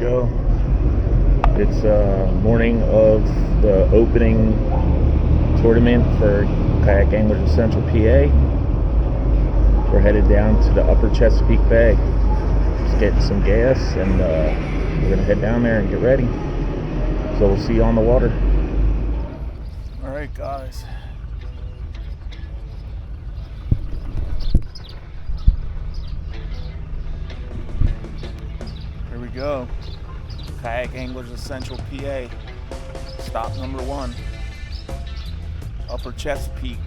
go. It's morning of the opening tournament for Kayak Anglers of Central PA. We're headed down to the Upper Chesapeake Bay. Just getting some gas, and we're gonna head down there and get ready. So we'll see you on the water. All right, guys. Here we go. Kayak Anglers of Central PA. Stop number 1. Upper Chesapeake.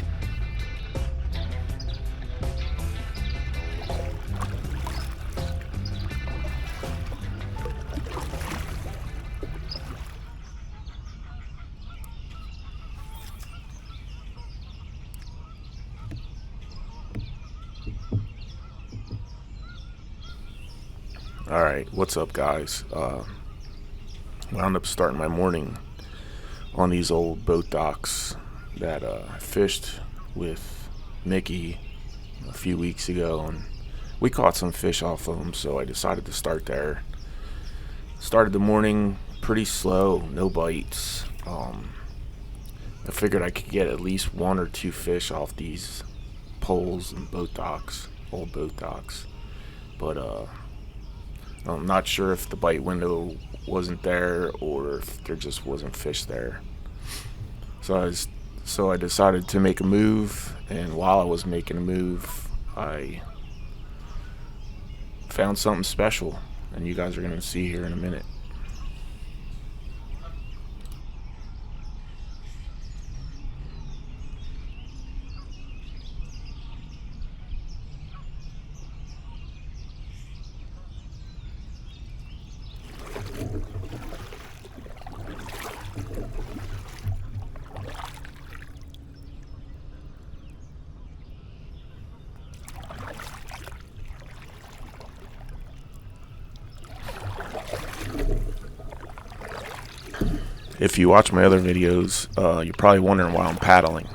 Alright, what's up, guys? Wound up starting my morning on these old boat docks that I fished with Mickey a few weeks ago, and we caught some fish off of them, so I decided to start there. Started the morning pretty slow, no bites. I figured I could get at least 1 or 2 fish off these poles and boat docks, old boat docks, but I'm not sure if the bite window wasn't there or if there just wasn't fish there. So I decided to make a move, and while I was making a move, I found something special, and you guys are going to see here in a minute. If you watch my other videos, you're probably wondering why I'm paddling.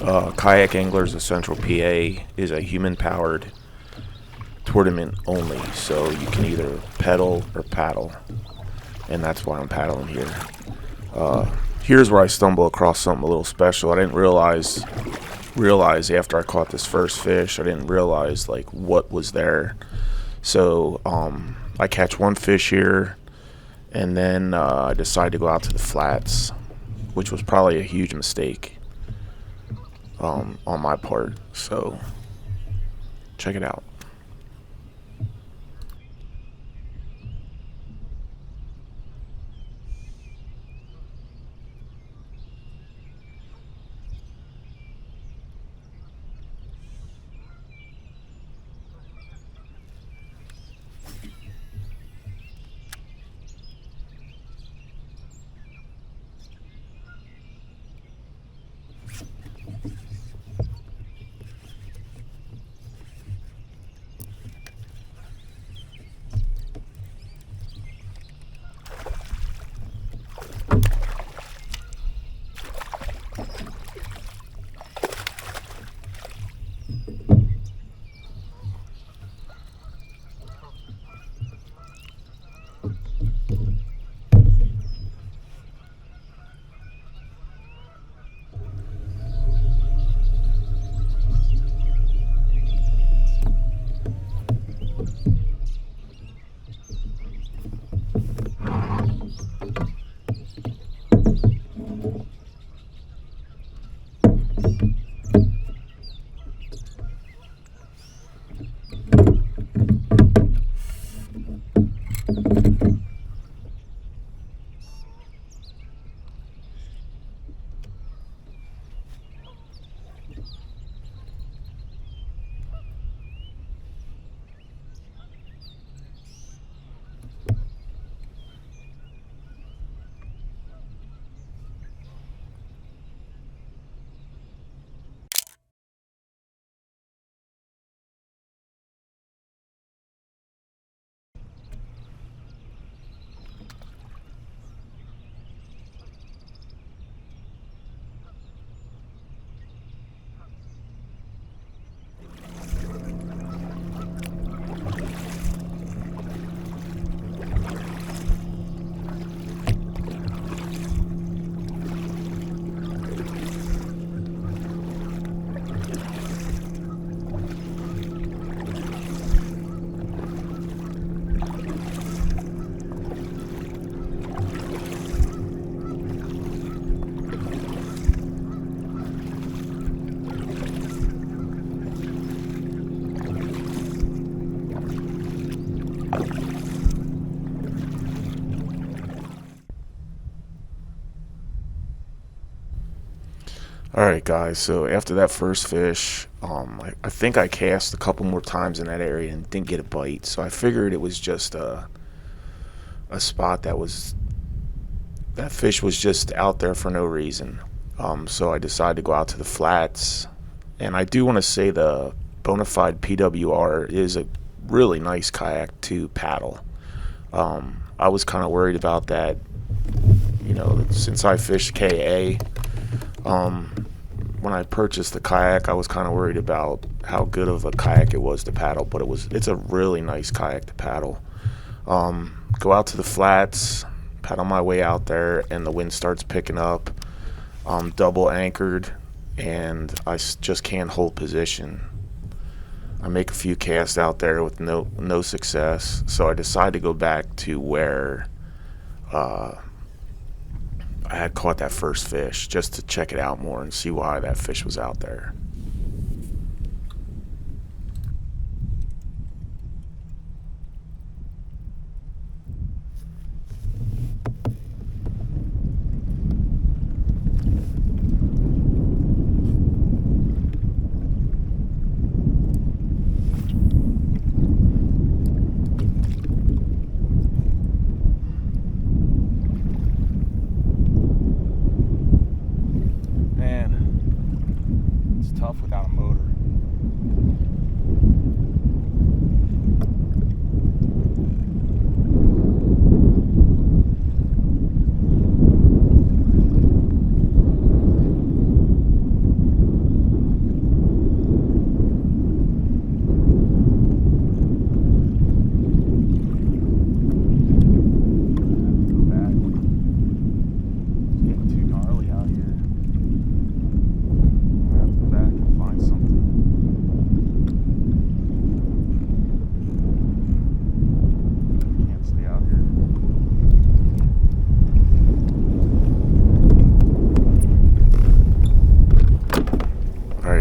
Kayak Anglers of Central PA is a human-powered tournament only, so you can either pedal or paddle, and that's why I'm paddling here. Here's where I stumble across something a little special. I didn't realize after I caught this first fish, I didn't realize like what was there. So I catch one fish here, and then I decided to go out to the flats, which was probably a huge mistake on my part. So check it out. Alright guys, so after that first fish, I think I cast a couple more times in that area and didn't get a bite. So I figured it was just a spot that fish was just out there for no reason. So I decided to go out to the flats. And I do want to say the Bonafide PWR is a really nice kayak to paddle. I was kind of worried about that, since I fished KA. When I purchased the kayak, I was kind of worried about how good of a kayak it was to paddle, but it's a really nice kayak to paddle. Go out to the flats, paddle my way out there, and the wind starts picking up. I'm double anchored, and I just can't hold position. I make a few casts out there with no success, so I decide to go back to where I had caught that first fish, just to check it out more and see why that fish was out there. Tough without a motor.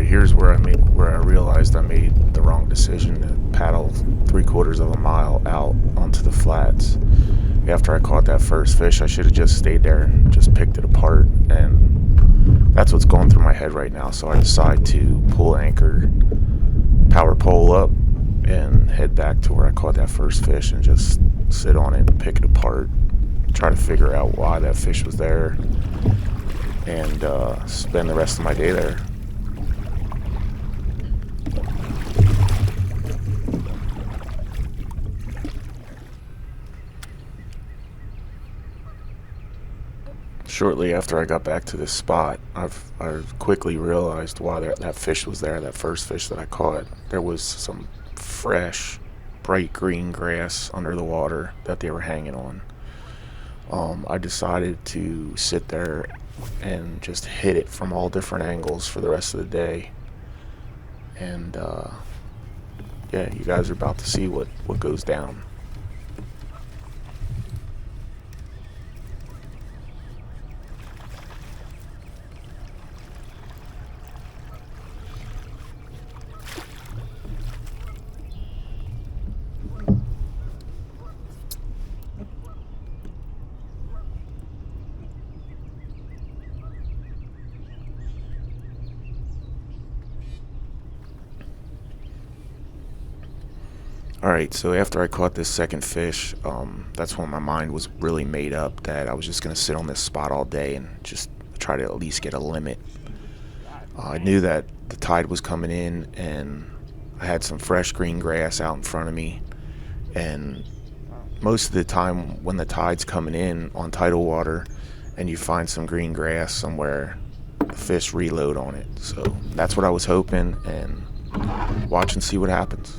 Here's where I realized I made the wrong decision to paddle 3/4 of a mile out onto the flats. After I caught that first fish, I should have just stayed there and just picked it apart, and that's what's going through my head right now. So I decide to pull anchor, power pole up, and head back to where I caught that first fish and just sit on it and pick it apart, try to figure out why that fish was there, and spend the rest of my day there. Shortly after I got back to this spot, I quickly realized why that fish was there, that first fish that I caught. There was some fresh, bright green grass under the water that they were hanging on. I decided to sit there and just hit it from all different angles for the rest of the day. And yeah, you guys are about to see what goes down. Alright, so after I caught this second fish, that's when my mind was really made up that I was just going to sit on this spot all day and just try to at least get a limit. I knew that the tide was coming in, and I had some fresh green grass out in front of me, and most of the time when the tide's coming in on tidal water and you find some green grass somewhere, the fish reload on it. So that's what I was hoping, and watch and see what happens.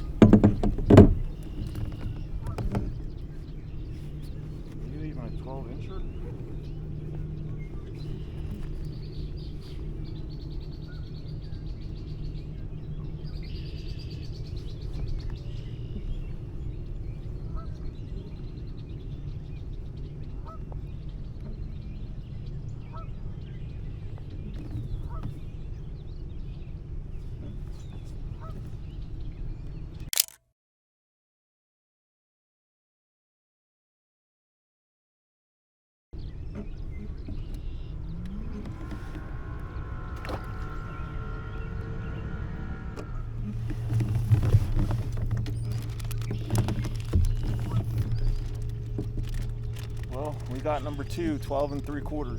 Well, we got number 2, 12 3/4.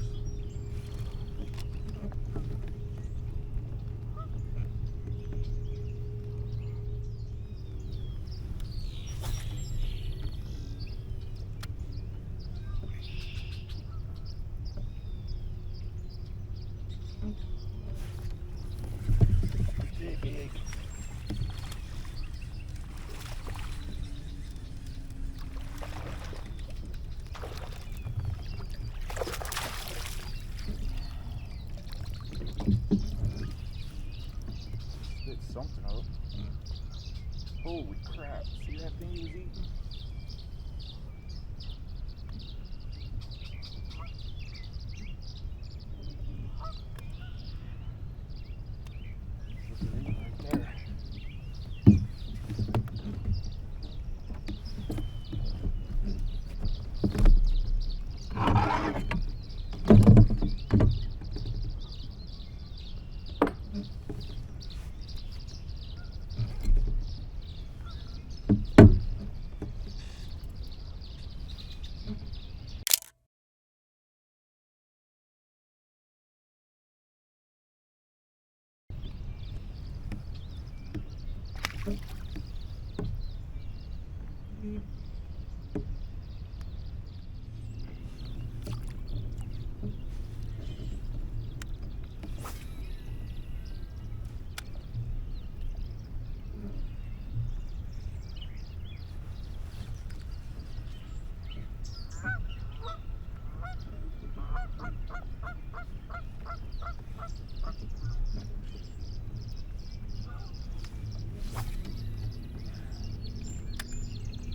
Big. Spit something up. Holy crap, see that thing he was eating?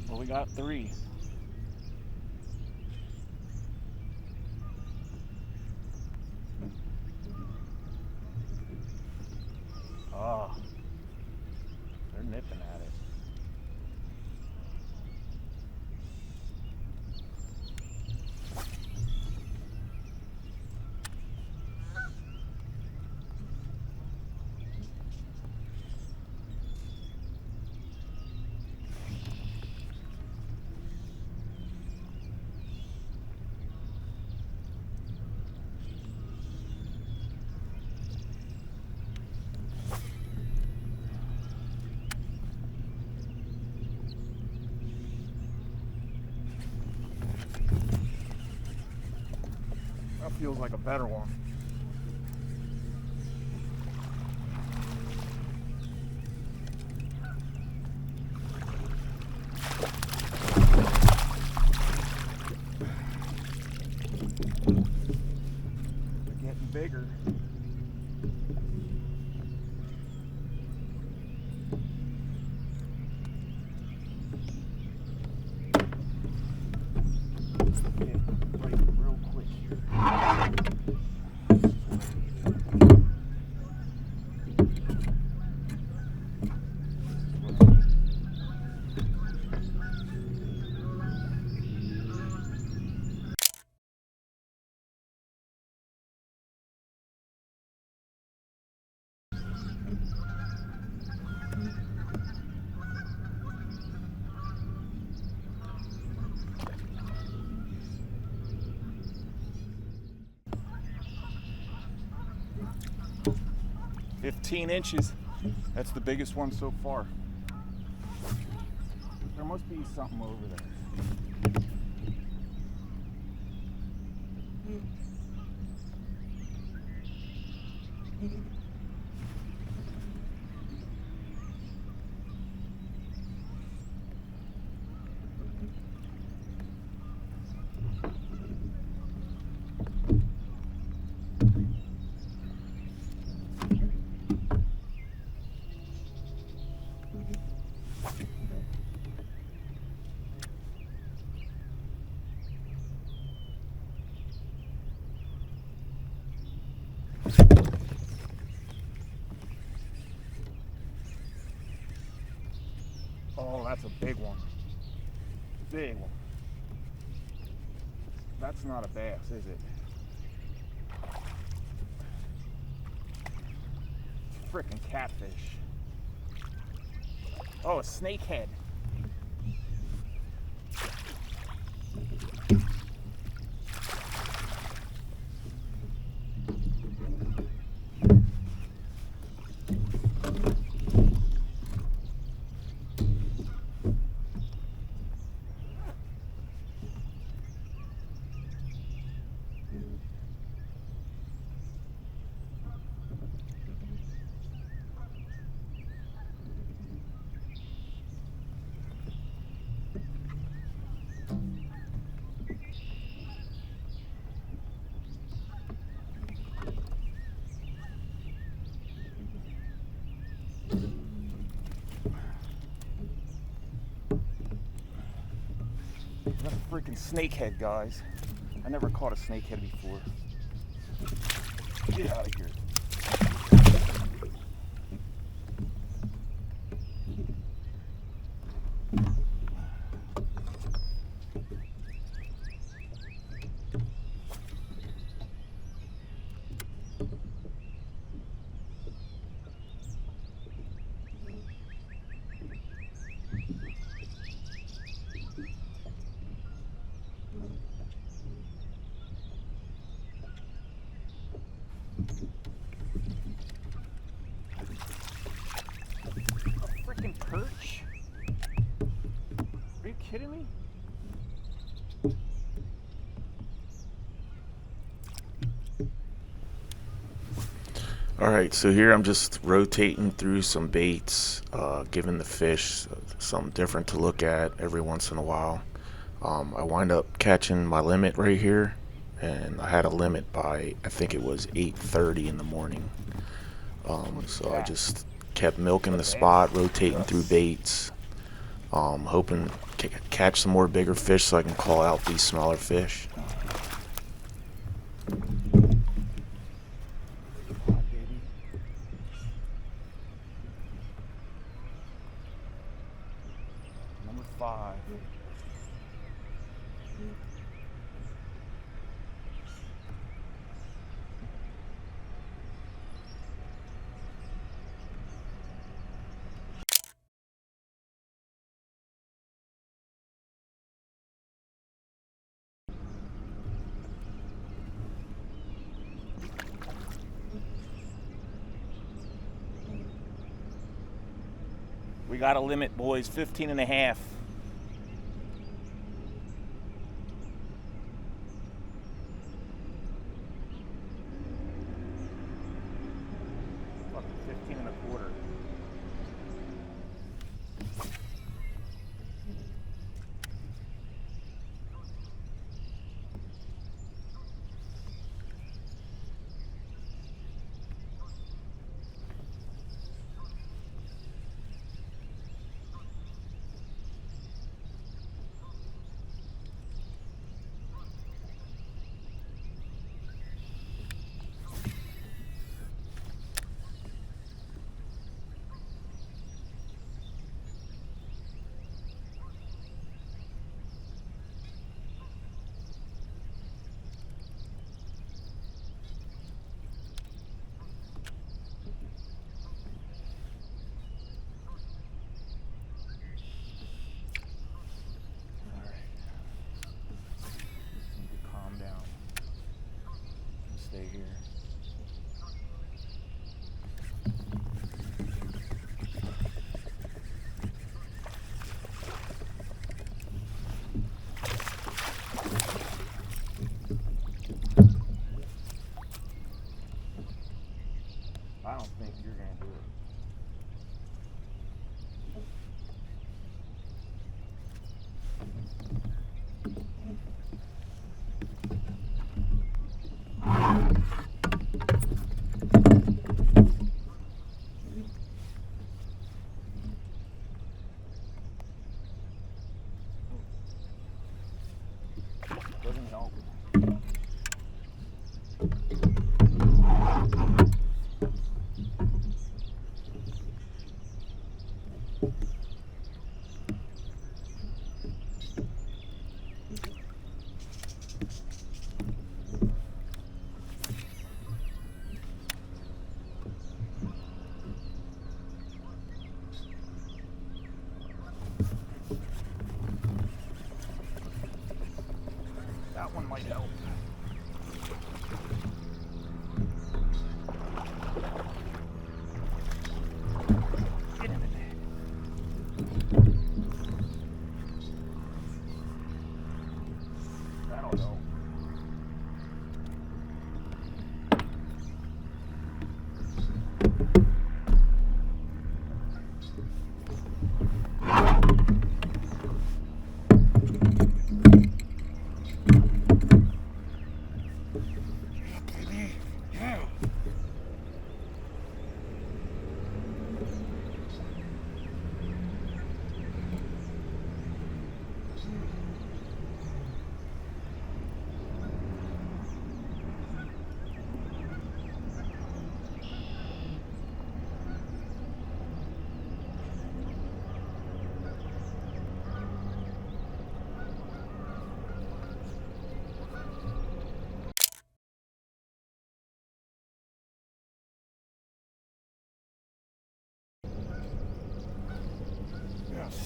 Well, we got 3. Oh, they're nipping at it. That feels like a better one. They're getting bigger. $15. That's the biggest one so far. There must be something over there. Oh, that's a big one. Big one. That's not a bass, is it? Frickin' catfish. Oh, a snakehead. That's a freaking snakehead, guys. I never caught a snakehead before. Get out of here. Perch? Are you kidding me? Alright, so here I'm just rotating through some baits, giving the fish something different to look at every once in a while. I wind up catching my limit right here, and I had a limit by, I think it was 8:30 in the morning. So I just kept milking the spot, rotating through baits, hoping to catch some more bigger fish so I can call out these smaller fish. Number 5. We got a limit, boys, 15 and a half. Fucking 15 and a quarter. Stay here. I don't think you're gonna do it. Doesn't help. That one might help. Get in it. That'll help.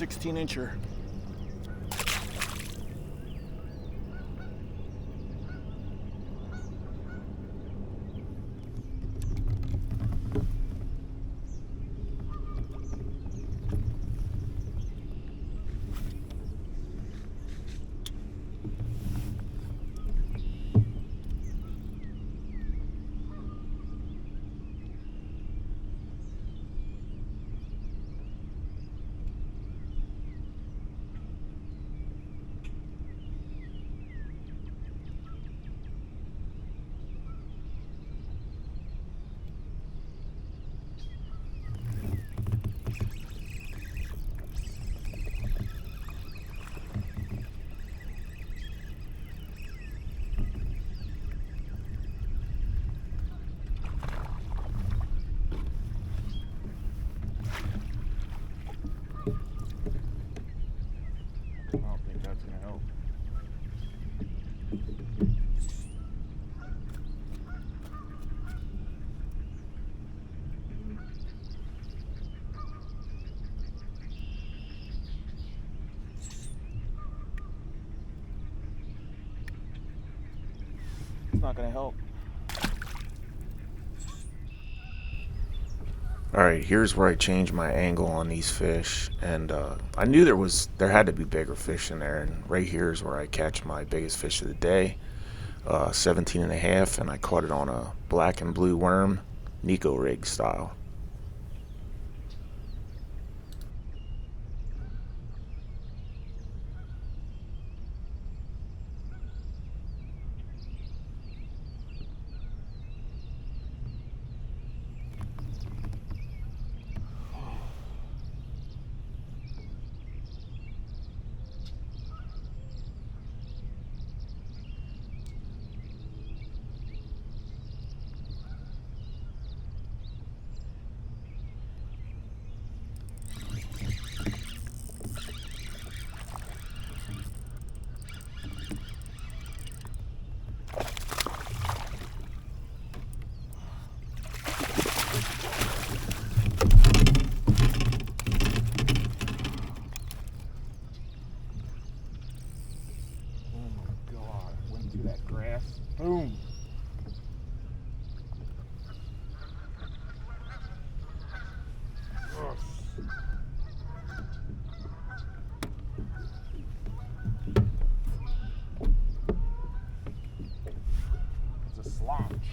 16-incher. Not gonna help. Alright, here's where I changed my angle on these fish, and I knew there had to be bigger fish in there, and right here is where I catch my biggest fish of the day, 17 and a half, and I caught it on a black and blue worm, Nikko rig style. Boom. It's a slotch.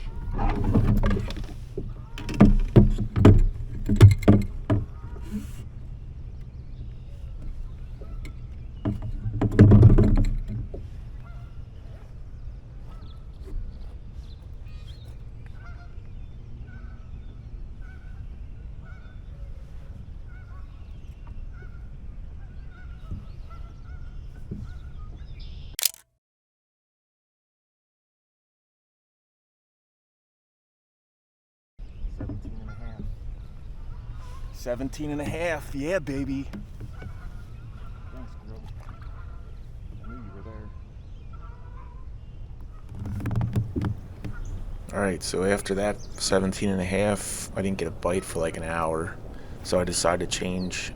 $17 and a half, yeah, baby. Thanks, girl. I knew you were there. All right, so after that 17 and a half, I didn't get a bite for like an hour, so I decided to change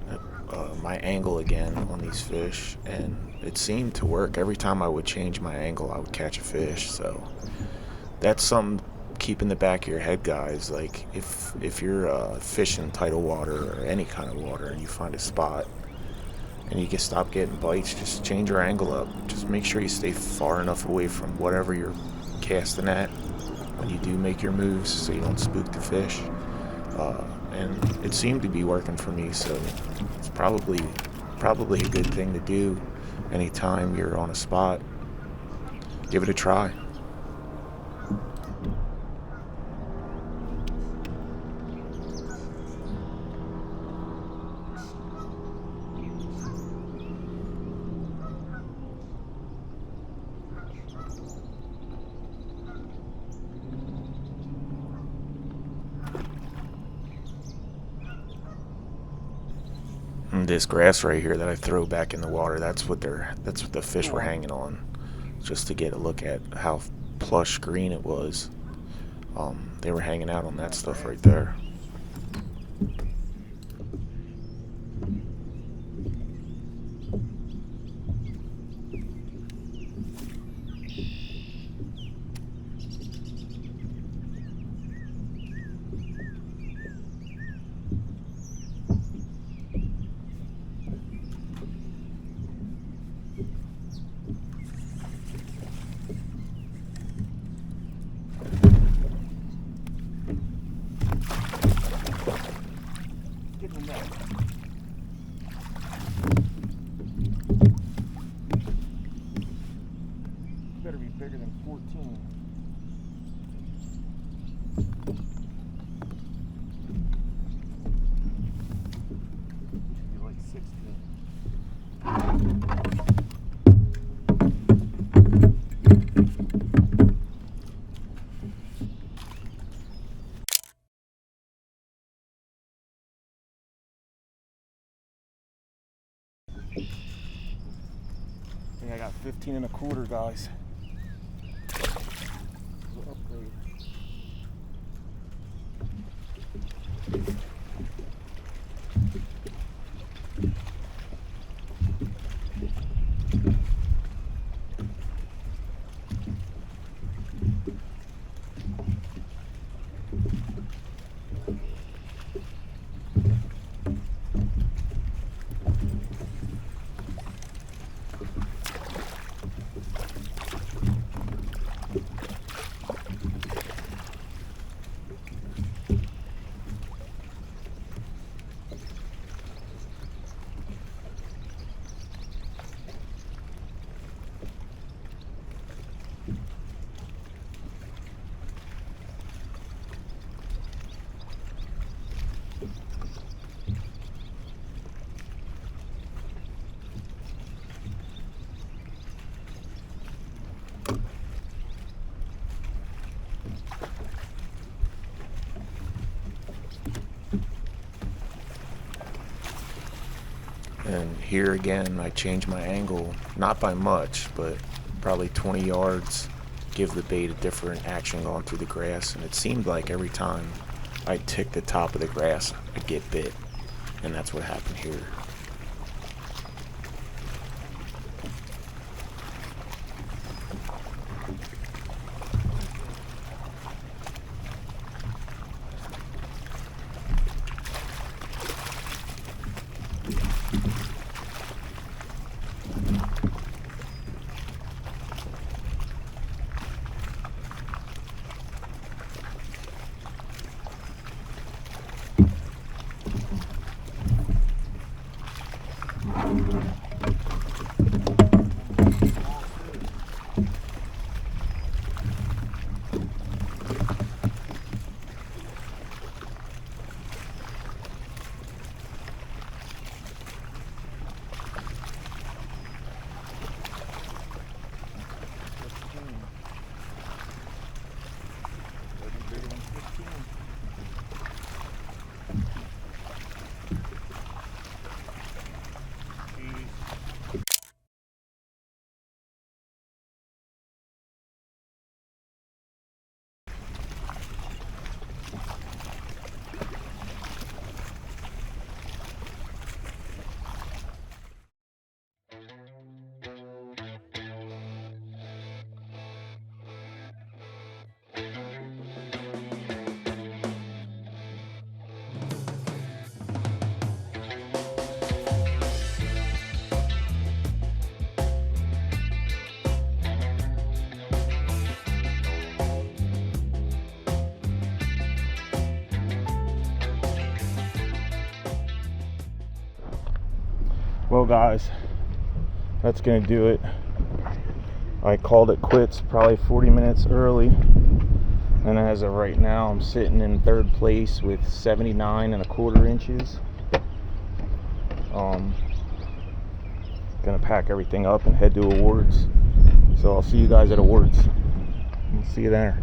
my angle again on these fish, and it seemed to work. Every time I would change my angle, I would catch a fish. So that's something keep in the back of your head, guys. Like if you're fishing tidal water or any kind of water and you find a spot and you can stop getting bites, just change your angle up. Just make sure you stay far enough away from whatever you're casting at when you do make your moves, so you don't spook the fish. And it seemed to be working for me, so it's probably a good thing to do anytime you're on a spot. Give it a try. This grass right here that I throw back in the water, that's what the fish were hanging on, just to get a look at how plush green it was. They were hanging out on that stuff right there. better be bigger than 14. Should be like 16. I think I got 15 and a quarter, guys. Upgrade. And here again, I change my angle, not by much, but probably 20 yards, give the bait a different action going through the grass. And it seemed like every time I tick the top of the grass, I get bit. And that's what happened here. Well guys, that's gonna do it. I called it quits probably 40 minutes early, and as of right now I'm sitting in third place with 79 1/4 inches. Gonna pack everything up and head to awards, so I'll see you guys at awards. I'll see you there.